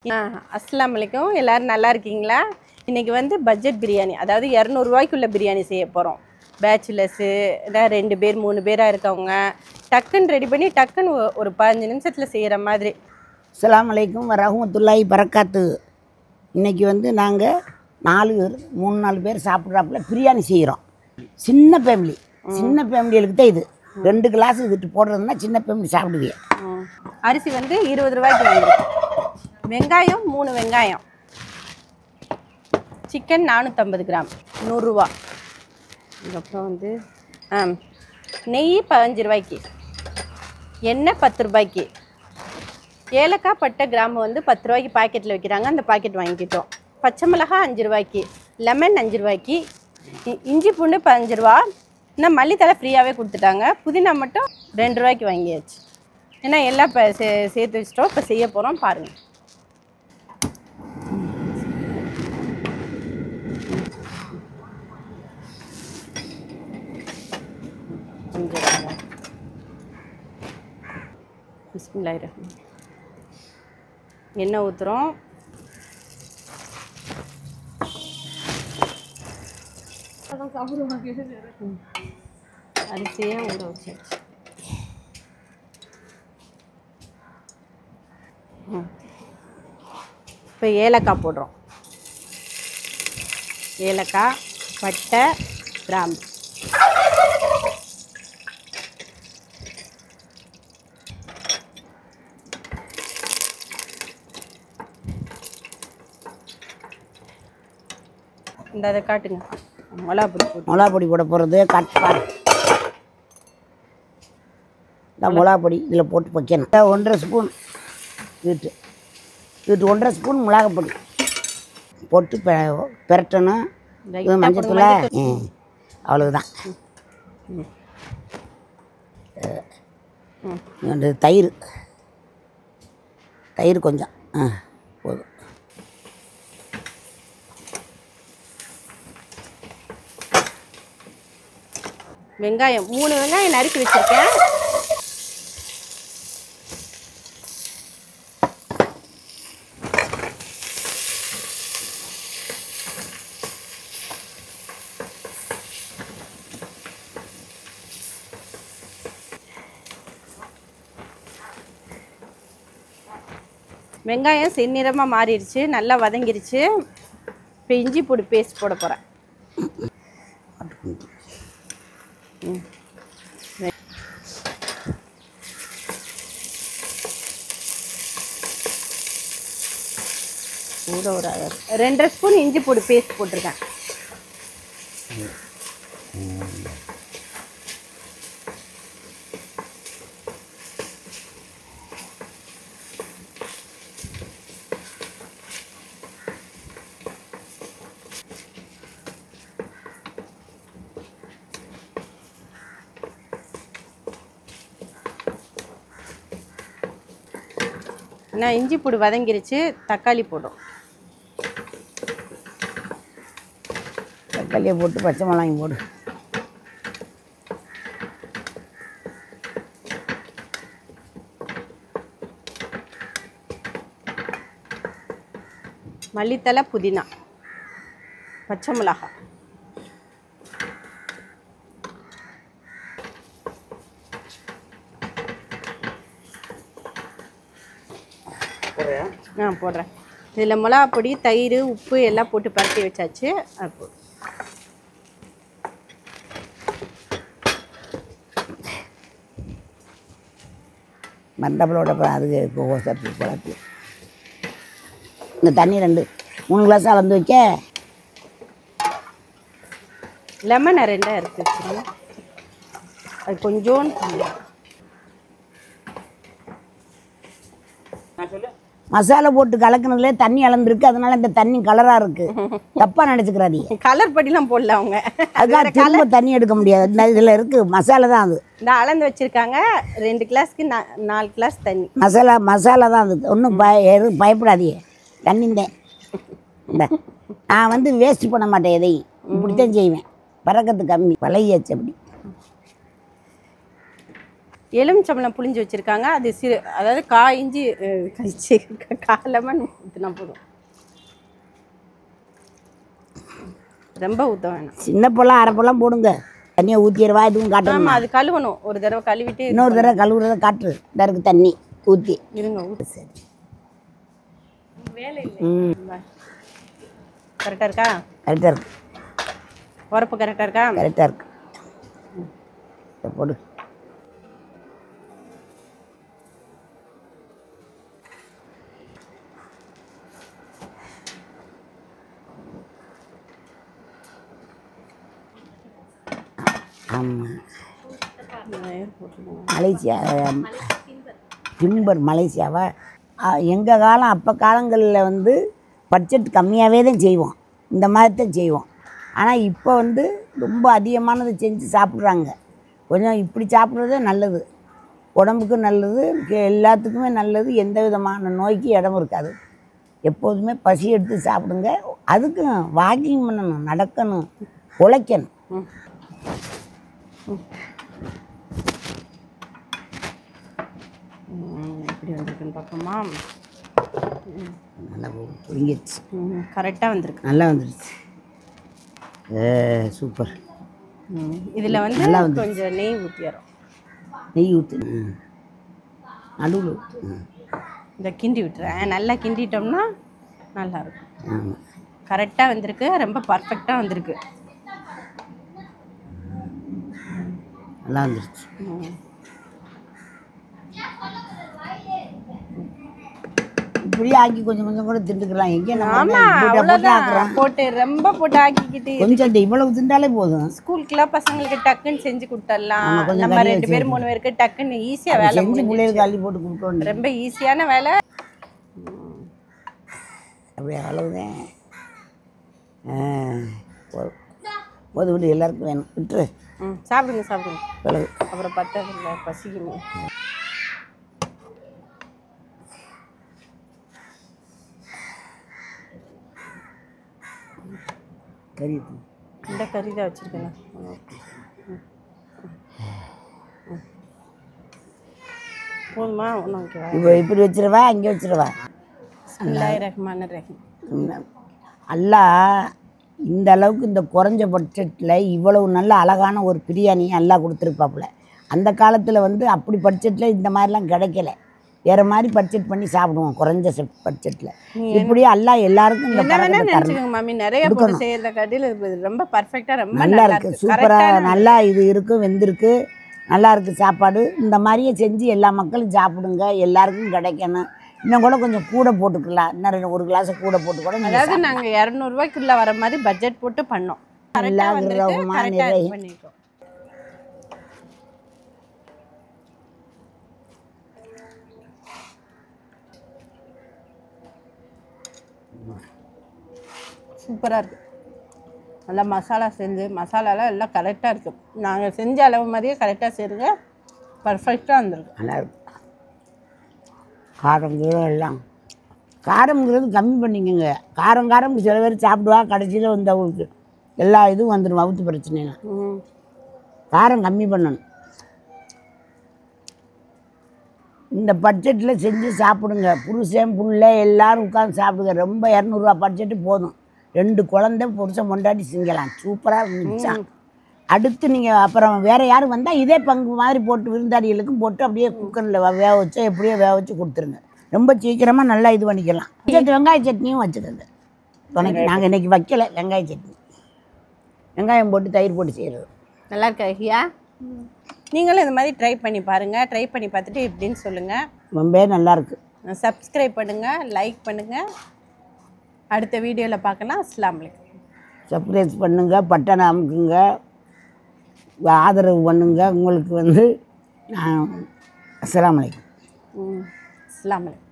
அஸ்ஸலாமு அலைக்கும். எல்லாரும் நல்லா இருக்கீங்களா? இன்றைக்கி வந்து பட்ஜெட் பிரியாணி, அதாவது 200 ரூபாய்க்குள்ள பிரியாணி செய்ய போகிறோம். பேச்சுலர்ஸு இதான் 2 பேர் 3 பேராக இருக்கவங்க டக்குன்னு ரெடி பண்ணி டக்குன்னு ஒரு 15 நிமிஷத்தில் செய்கிற மாதிரி. அஸ்ஸலாமு அலைக்கும் வரஹ்மத்துல்லாஹி பரக்காத்து. இன்றைக்கி வந்து நாங்கள் 3-4 பேர் சாப்பிட்றாப்புல பிரியாணி செய்கிறோம். சின்ன ஃபேமிலிகளுக்கு தான் இது. 2 கிளாஸ் இதுட்டு போடுறதுன்னா சின்ன ஃபேமிலி சாப்பிடுவீங்க. அரிசி வந்து 20 ரூபாய்க்கு வாங்கியிருக்கோம். வெங்காயம் 3 வெங்காயம், சிக்கன் 450 கிராம் 100 ரூபா. அதுக்கப்புறம் வந்து நெய் 15 ரூபாய்க்கு, எண்ணெய் 10 ரூபாய்க்கு, ஏலக்காய் பட்டை கிராம்பு வந்து 10 ரூபாய்க்கு பாக்கெட்டில் வைக்கிறாங்க, அந்த பாக்கெட் வாங்கிக்கிட்டோம். பச்சை மிளகாய் 5 ரூபாய்க்கு, லெமன் 5 ரூபாய்க்கு, இஞ்சி பூண்டு 15 ரூபா. இன்னும் மல்லித்தலை ஃப்ரீயாகவே கொடுத்துட்டாங்க. புதினா மட்டும் 2 ரூபாய்க்கு வாங்கியாச்சு. ஏன்னா எல்லாம் இப்போ சேர்த்து வச்சிட்டோம். இப்போ செய்ய போகிறோம், பாருங்கள். பிஸ்மில்லாஹிர்ரஹ்மானிர்ரஹீம். எண்ணெய் ஊற்றுறோம். அரிசியே ஊற வச்சாச்சு. இப்போ ஏலக்காய் போடுறோம். ஏலக்காய், பட்டை, கிராம்பு. இந்த அதை காட்டுங்க. மிளகாப்பொடி போட போகிறது கட்பார். இந்த மிளகாப்பொடி இதில் போட்டு வைக்கணும். 1.5 ஸ்பூன் வீட்டு 1.5 ஸ்பூன் மிளகாப்பொடி போட்டு பெரட்டணும். மஞ்சத்தூள் அவ்வளவுதான். தயிர் கொஞ்சம் போதும். வெங்காயம் 3 வெங்காயம் நறுக்கி வச்சிருக்கேன். வெங்காயம் செந்நிறமாக மாறிடுச்சு, நல்லா வதங்கிருச்சு. இப்போ இஞ்சி பூண்டு பேஸ்ட் போட போகிறேன். கூட ஒரு 2.5 ஸ்பூன் இஞ்சி பூண்டு பேஸ்ட் போட்டிருக்கேன். நான் இஞ்சி பூண்டு வதங்கிருச்சு. தக்காளி போடும். தக்காளியை போட்டு பச்சை மிளகாய் போடு. மல்லித்தலை, புதினா, பச்சை மிளகாய். போடுறேன். இதில் மிளகா பொடி, தயிர், உப்பு எல்லாம் போட்டு பரட்டி வச்சாச்சு. அது போடு. மண்டபலோட அதுக்கு சட்டி பழத்தி இந்த தண்ணி 2-3 கிளாஸ் அளந்து வைக்க. லெமனை 2 எடுத்து வச்சுருங்க. அது கொஞ்சோன்னு மசாலா போட்டு கலக்கினதுலே தண்ணி அளந்துருக்கு. அதனால இந்த தண்ணி கலராக இருக்குது. தப்பாக நினச்சிக்கிறாதீங்க. கலர் படிலாம் போடல அவங்க. அதுக்காக திரும்ப தண்ணி எடுக்க முடியாது. இந்த இதில் இருக்குது மசாலா தான். அது இந்த அளந்து வச்சுருக்காங்க. 2 கிளாஸ்க்கு 4 கிளாஸ் தண்ணி. மசாலா தான் அது. ஒன்றும் எதுவும் பயப்படாதீங்க. தண்ணிந்தேன். இந்த நான் வந்து வேஸ்ட் பண்ண மாட்டேன். எதையும் இப்படித்தான் செய்வேன். பறக்கத்து கம்மி பழகியாச்சு. அப்படி எலுமிச்சம்பழம் புளிஞ்சு வச்சுருக்காங்க. அது அதாவது இஞ்சி கழிச்சு லெமன் ஊற்றினா போதும், ரொம்ப ஊற்ற வேணாம். சின்ன பழம் அரை பழம் போடுங்க, தண்ணியை ஊற்றிடுவா எதுவும் காட்டணும். ஆமாம், அது கழுவணும், ஒரு தடவை கழுவிட்டு இன்னொரு தடவை கழுவுறத காட்டு. இந்த இருக்கு தண்ணி ஊற்றி இருங்க ஊற்று. சரி வேலை இல்லை. கரெக்டாக இருக்கா? கரெக்டாக இருக்கு. உரப்பு கரெக்டாக இருக்கா? கரெக்டாக இருக்கு. போடு. ஆமாம், மலேசியா டிம்பர் மலேசியாவா? எங்கள் காலம் அப்போ காலங்களில் வந்து பட்ஜெட் கம்மியாகவே தான் செய்வோம், இந்த மாதிரி தான் செய்வோம். ஆனால் இப்போ வந்து ரொம்ப அதிகமானது செஞ்சு சாப்பிட்றாங்க. கொஞ்சம் இப்படி சாப்பிட்றதே நல்லது, உடம்புக்கும் நல்லது, எல்லாத்துக்குமே நல்லது. எந்த விதமான நோய்க்கு இடம் இருக்காது. எப்போதுமே பசி எடுத்து சாப்பிடுங்க. அதுக்கும் வாக்கிங் பண்ணணும், நடக்கணும், உழைக்கணும். எப்படி வந்திருக்குன்னு பார்ப்போமா? நல்லா புரிஞ்சிருச்சு, கரெக்டாக வந்திருக்கு, நல்லா வந்துருச்சு. சூப்பர். இதில் வந்து கொஞ்சம் நெய் ஊற்றிடுறோம். நெய் ஊற்று, நடுவில் இதை கிண்டி விட்டுறேன். நல்லா கிண்டிட்டோம்னா நல்லாயிருக்கும். ஆமாம், கரெக்டாக வந்திருக்கு, ரொம்ப பர்ஃபெக்டாக வந்திருக்கு. நல்லா வந்துருச்சு. இப்படியே ஆக்கி கொஞ்சம் கொஞ்சம் கூட திண்டுக்கலாம். எங்கே நம்ம போட்டு ரொம்ப போட்டு ஆக்கிக்கிட்டு கொஞ்சம் இவ்வளவு திண்டாலே போதும். ஸ்கூலுக்குலாம் பசங்களுக்கு டக்குன்னு செஞ்சு கொடுத்துடலாம். நம்ம 2 பேர் 3 பேருக்கு டக்குன்னு ஈஸியாக வேலை செஞ்சு பிள்ளைகளுக்கு அள்ளி போட்டு கொடுக்கணும். ரொம்ப ஈஸியான வேலை. அப்படியே அளவுதான். போது விட்டு எல்லாருக்கும் வேணும், விட்டுரு. சாப்பிடுங்க சாப்பிடுங்க, அப்புறம் பத்ததில்லை, பசிக்குமே. கறி இந்த கறி தான் வச்சுருக்கேன். போதுமா? ஒன்றும் ஓகேவா? இப்போ இப்படி வச்சிருவா, அங்கே வச்சிருவா. பிஸ்மில்லாஹிர்ரஹ்மானிர்ரஹீம். அல்லாஹ் இந்த அளவுக்கு இந்த குறைஞ்ச பட்ஜெட்டில் இவ்வளவு நல்ல அழகான ஒரு பிரியாணியை அல்லாஹ் கொடுத்துருப்பாப்புல. அந்த காலத்தில் வந்து அப்படி பட்ஜெட்டில் இந்த மாதிரிலாம் கிடைக்கல. வேறு மாதிரி பட்ஜெட் பண்ணி சாப்பிடுவோம் குறைஞ்ச பட்ஜெட்டில். இப்படியே அல்லாஹ் எல்லாருக்கும் இந்த மாமி நிறைய போட்டு செய்யறத காட்டில் ரொம்ப பர்ஃபெக்டாக ரொம்ப நல்லா இருக்குது, சூப்பராக நல்லா இது இருக்குது, வெந்திருக்கு, நல்லா இருக்குது சாப்பாடு. இந்த மாதிரியே செஞ்சு எல்லா மக்களும் சாப்பிடுங்க, எல்லாருக்கும் கிடைக்கணும். இன்னும் கூட கொஞ்சம் கூட போட்டுக்கலாம், இன்னும் 1 கிளாஸ் கூட போட்டு கூட. அதாவது நாங்கள் 200 ரூபாய்க்குள்ள வர மாதிரி பட்ஜெட் போட்டு பண்ணோம். சூப்பராக இருக்குது. நல்லா மசாலா செஞ்சு மசாலாலாம் எல்லாம் கரெக்டாக இருக்குது. நாங்கள் செஞ்ச அளவு மாதிரியே கரெக்டாக செய்யுங்க, பர்ஃபெக்டாக வந்துருக்கு. நல்லா இருக்கு. காரம் எல்லாம் காரம்ங்கிறது கம்மி பண்ணிக்கோங்க. காரம் சில பேர் சாப்பிடுவா, கடைசியில் வந்து அவங்களுக்கு எல்லா இதுவும் வந்துடும், வவுத்து பிரச்சனைலாம். காரம் கம்மி பண்ணணும். இந்த பட்ஜெட்டில் செஞ்சு சாப்பிடுங்க. புருஷன் புள்ள எல்லோரும் உட்காந்து சாப்பிடுங்க. ரொம்ப 200 ரூபா பட்ஜெட்டு போதும். 2 குழந்தை புருஷன் கொண்டாடி செஞ்சலாம், சூப்பராக இருந்துச்சா. அடுத்து நீங்கள் அப்புறம் வேறு யாரும் வந்தால் இதே பங்கு மாதிரி போட்டு விருந்தாடிகளுக்கும் போட்டு அப்படியே குக்கரில் வேக வச்சா எப்படியோ வேக வச்சு கொடுத்துருங்க. ரொம்ப சீக்கிரமாக நல்லா இது பண்ணிக்கலாம். வெங்காய சட்னியும் வச்சுக்கோங்க. துணைக்கு நாங்கள் இன்றைக்கி வைக்கலை வெங்காய சட்னி, வெங்காயம் போட்டு தயிர் போட்டு செய்கிறது. நல்லா இருக்கா ஐயா? நீங்களும் இந்த மாதிரி ட்ரை பண்ணி பாருங்கள். ட்ரை பண்ணி பார்த்துட்டு எப்படின்னு சொல்லுங்கள். ரொம்ப நல்லாயிருக்கு. சப்ஸ்கிரைப் பண்ணுங்கள், லைக் பண்ணுங்கள். அடுத்த வீடியோவில் பார்க்கலாம். அஸ்ஸலாமு அலைக்கும். சப்ஸ்கிரைப் பண்ணுங்கள், பட்டனை அமுக்குங்க, ஆதரவு பண்ணுங்க. உங்களுக்கு வந்து அஸ்ஸலாமு அலைக்கும். அஸ்ஸலாமு அலைக்கும்.